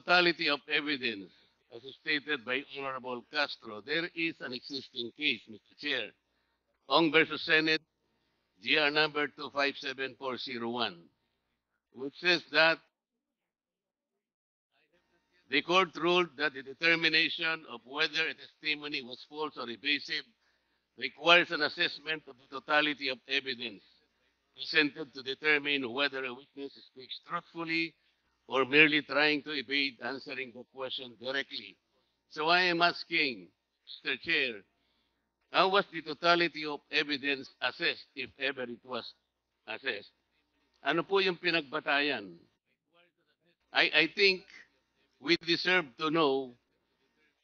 totality of evidence, as stated by Honorable Castro, there is an existing case, Mr. Chair, Ong versus Senate, GR number 257-401, which says that the court ruled that the determination of whether a testimony was false or evasive requires an assessment of the totality of evidence presented to determine whether a witness speaks truthfully or merely trying to evade answering the question directly. So I am asking, Mr. Chair, how was the totality of evidence assessed, if ever it was assessed? Ano po yung pinagbatayan? I think we deserve to know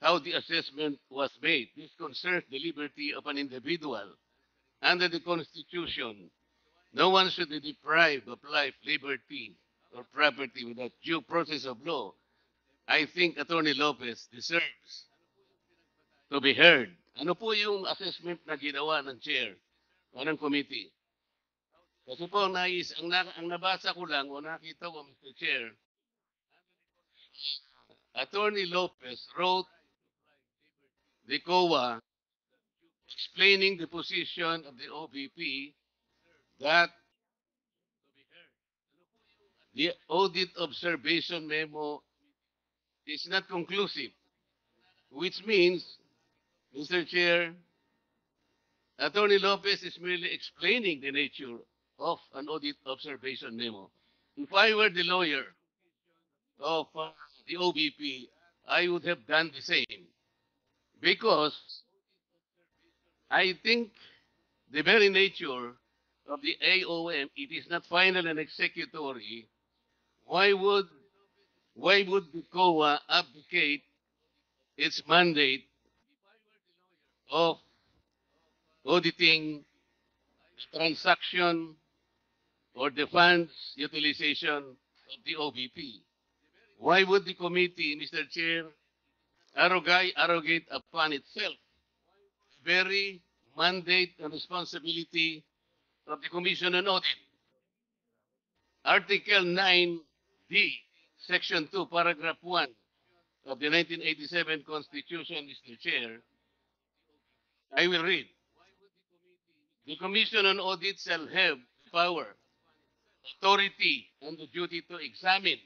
how the assessment was made. This concerns the liberty of an individual. Under the Constitution, no one should be deprived of life, liberty, or property without due process of law. I think Attorney Lopez deserves to be heard. Ano po yung assessment na ginawa ng chair o ng committee? Kasi po, ang nabasa ko lang o nakita ko, Mr. Chair, Attorney Lopez wrote the COA explaining the position of the OVP that the audit observation memo is not conclusive, which means, Mr. Chair, Attorney Lopez is merely explaining the nature of an audit observation memo. If I were the lawyer of the OVP, I would have done the same because I think the very nature of the AOM, it is not final and executory. Why would the COA abdicate its mandate of auditing the transaction or the funds utilization of the OVP? Why would the committee, Mr. Chair, arrogate upon itself the very mandate and responsibility of the Commission on Audit? Article 9D, Section 2, Paragraph 1 of the 1987 Constitution, Mr. Chair, I will read. The Commission on Audit shall have power, authority, and the duty to examine,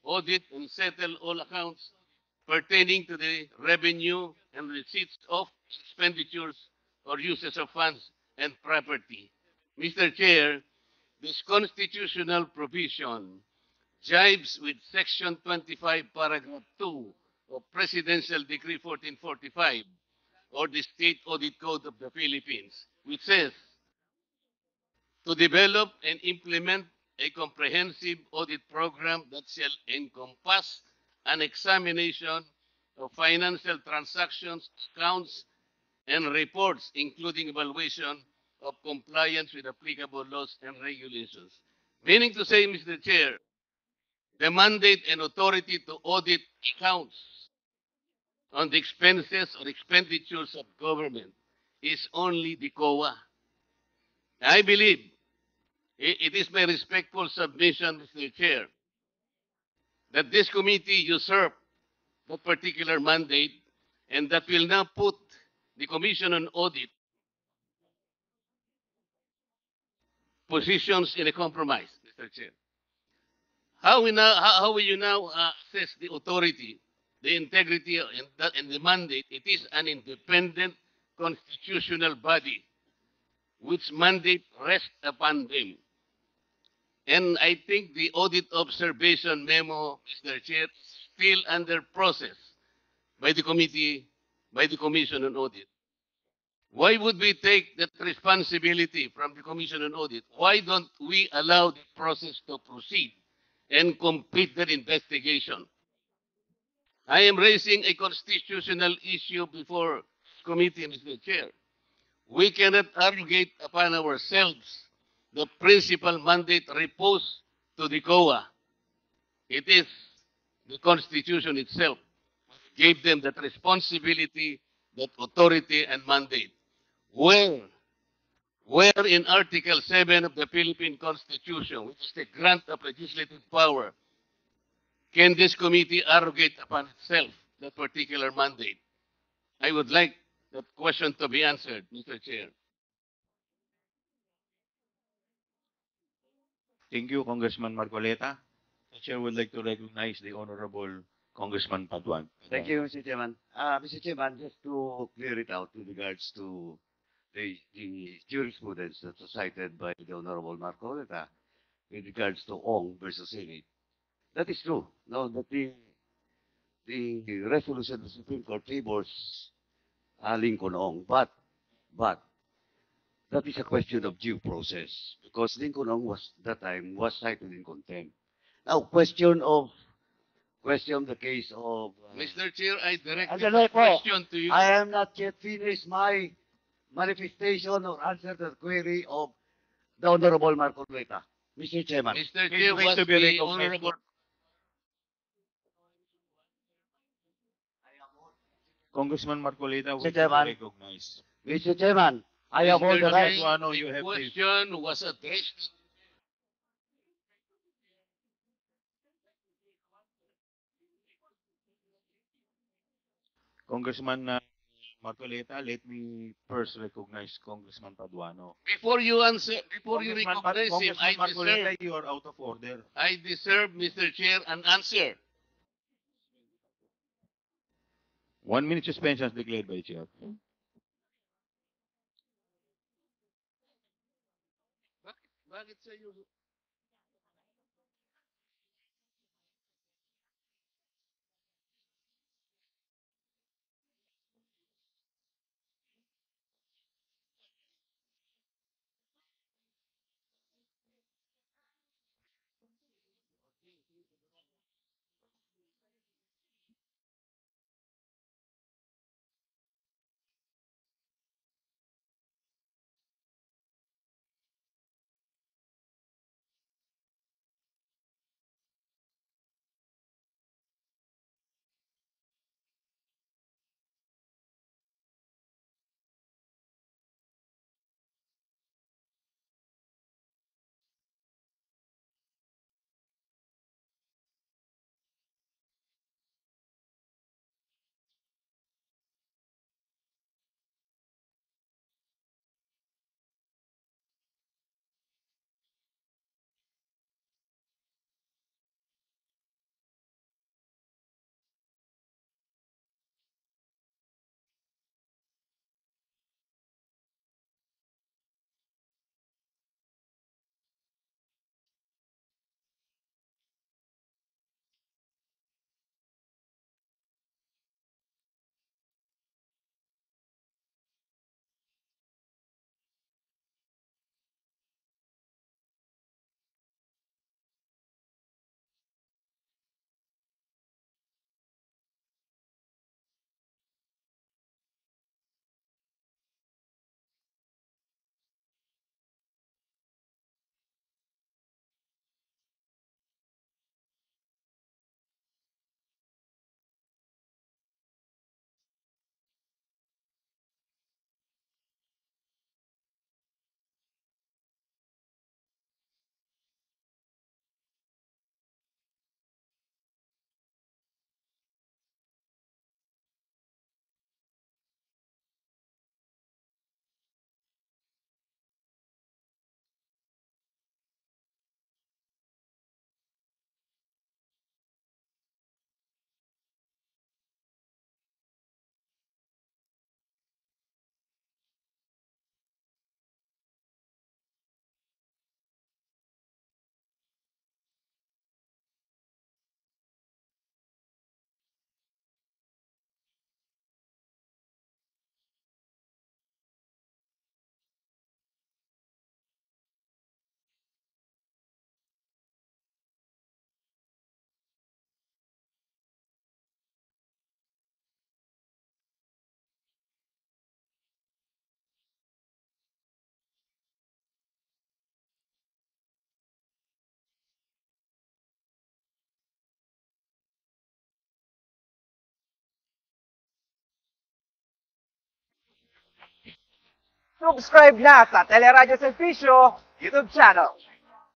audit, and settle all accounts pertaining to the revenue and receipts of expenditures or uses of funds and property. Mr. Chair, this constitutional provision jives with Section 25, Paragraph 2 of Presidential Decree 1445 or the State Audit Code of the Philippines, which says to develop and implement a comprehensive audit program that shall encompass an examination of financial transactions, accounts, and reports, including evaluation of compliance with applicable laws and regulations. Meaning to say, Mr. Chair, the mandate and authority to audit accounts on the expenses or expenditures of government is only the COA. I believe it is my respectful submission, Mr. Chair, that this committee usurped that particular mandate and that will now put the Commission on Audit positions in a compromise, Mr. Chair. How will you now assess the authority, the integrity, and the mandate? It is an independent constitutional body which mandate rests upon them. And I think the audit observation memo, Mr. Chair, is still under process by the committee, by the Commission on Audit. Why would we take that responsibility from the Commission on Audit? Why don't we allow the process to proceed and complete that investigation? I am raising a constitutional issue before this committee, Mr. Chair. We cannot arrogate upon ourselves the principal mandate reposed to the COA. It is the Constitution itself gave them that responsibility, that authority and mandate. Where in Article 7 of the Philippine Constitution, which is the grant of legislative power, can this committee arrogate upon itself that particular mandate? I would like that question to be answered, Mr. Chair. Thank you, Congressman Marcoleta. The chair would like to recognize the Honorable Congressman Paduan. Thank you, Mr. Chairman. Mr. Chairman, just to clear it out with regards to the jurisprudence that was cited by the Honorable Marcoleta with regards to Ong versus Senate. That is true. No, that the resolution of the Supreme Court favors Lincoln Ong, but that is a question of due process because Lincoln Ong was that time was cited in contempt. Now, question the case of Mr. Chair, I direct Ano the po? question to you. I am not yet finished my manifestation or answer to the query of the Honorable Marco Lueta. Mr. Chairman. Mr. Please Chair, wait was to be the recognized. Honorable Congressman Marcoleta would like Chairman. to recognize. Mr. Chairman, I have all the Mr. right. Chair, Paduano, you the have the question was addressed. Congressman Marcoleta. Let me first recognize Congressman Paduano. Before you answer, before you Congressman recognize him, Congressman Marcoleta, you are out of order. I deserve, Mr. Chair, an answer. 1 minute suspension is declared by the chair. Bakit sa'yo? Subscribe na sa Teleradyo Servicio YouTube channel.